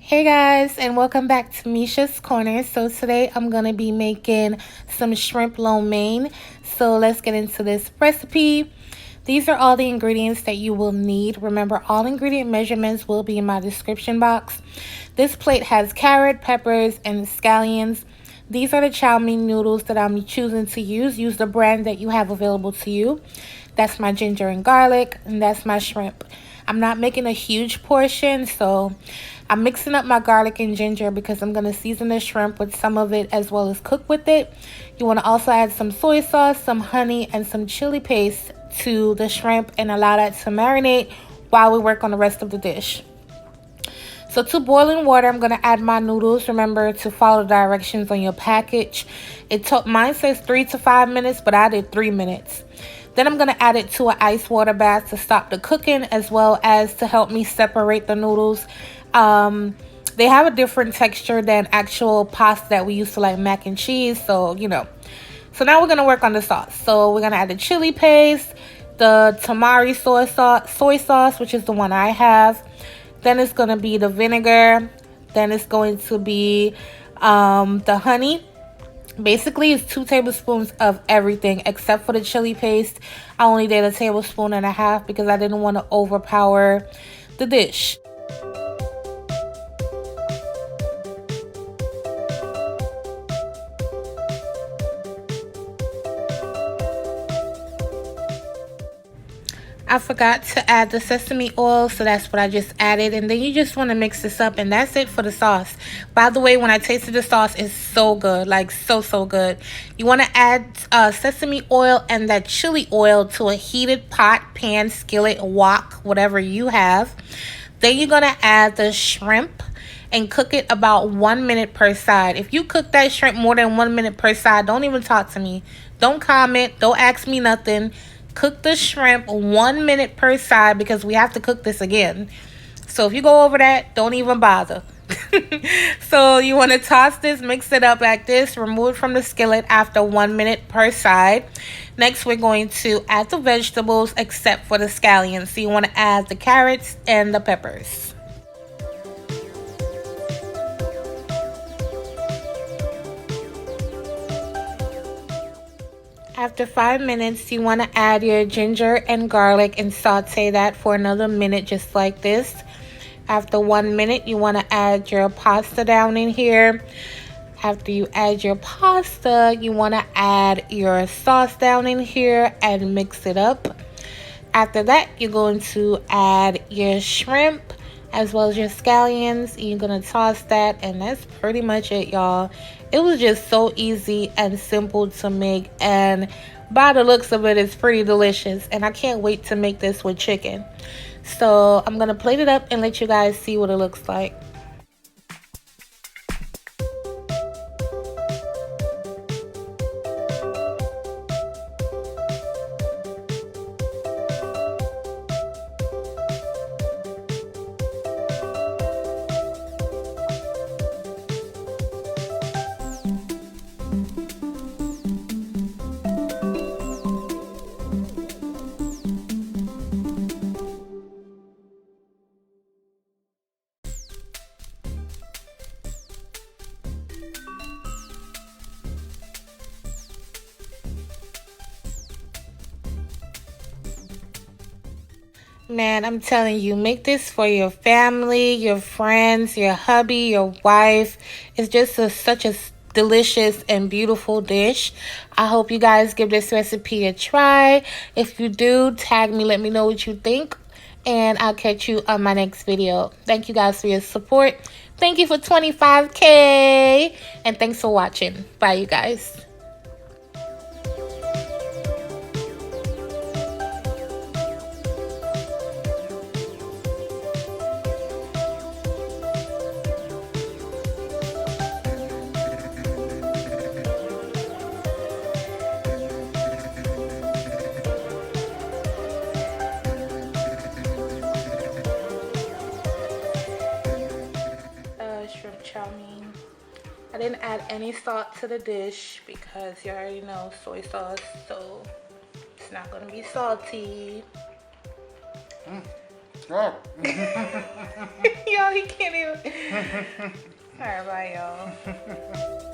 Hey guys, and welcome back to Misha's Corner. So today I'm gonna be making some shrimp lo mein. So let's get into this recipe. These are all the ingredients that you will need. Remember, all ingredient measurements will be in my description box. This plate has carrot, peppers, and scallions. These are the chow mein noodles that I'm choosing to use. Use the brand that you have available to you. That's my ginger and garlic, and that's my shrimp. I'm not making a huge portion, so I'm mixing up my garlic and ginger because I'm going to season the shrimp with some of it as well as cook with it. You want to also add some soy sauce, some honey, and some chili paste to the shrimp and allow that to marinate while we work on the rest of the dish. So to boiling water, I'm going to add my noodles. Remember to follow the directions on your package. Mine says 3 to 5 minutes, but I did 3 minutes. Then I'm going to add it to an ice water bath to stop the cooking as well as to help me separate the noodles. They have a different texture than actual pasta that we use to like mac and cheese. So, So now we're going to work on the sauce. So we're going to add the chili paste, the tamari soy sauce, which is the one I have. Then it's going to be the vinegar. Then it's going to be the honey. Basically, it's 2 tablespoons of everything except for the chili paste. I only did a tablespoon and a half because I didn't want to overpower the dish. I forgot to add the sesame oil, so that's what I just added. And then you just want to mix this up, and that's it for the sauce. By the way, when I tasted the sauce, it's so good, like so good. You want to add sesame oil and that chili oil to a heated pot, pan, skillet, wok, whatever you have. Then you're going to add the shrimp and cook it about 1 minute per side. If you cook that shrimp more than 1 minute per side, don't even talk to me. Don't comment. Don't ask me nothing. Cook the shrimp 1 minute per side because we have to cook this again. So if you go over that, don't even bother. So you want to toss this, mix it up like this, remove it from the skillet after 1 minute per side. Next, we're going to add the vegetables except for the scallions. So you want to add the carrots and the peppers. After 5 minutes, you want to add your ginger and garlic and saute that for another minute just like this. After 1 minute, you want to add your pasta down in here. After you add your pasta, you want to add your sauce down in here and mix it up. After that, you're going to add your shrimp as well as your scallions. You're going to toss that, and that's pretty much it, y'all. It was just so easy and simple to make, and by the looks of it, it's pretty delicious, and I can't wait to make this with chicken. So I'm going to plate it up and let you guys see what it looks like. Man, I'm telling you, make this for your family, your friends, your hubby, your wife. It's just such a delicious and beautiful dish. I hope you guys give this recipe a try. If you do, tag me, let me know what you think, and I'll catch you on my next video. Thank you guys for your support. Thank you for 25K, and thanks for watching. Bye, you guys. Shrimp chow mein. I didn't add any salt to the dish because you already know soy sauce, so it's not gonna be salty. Oh. Y'all, he can't even. All right, bye, y'all.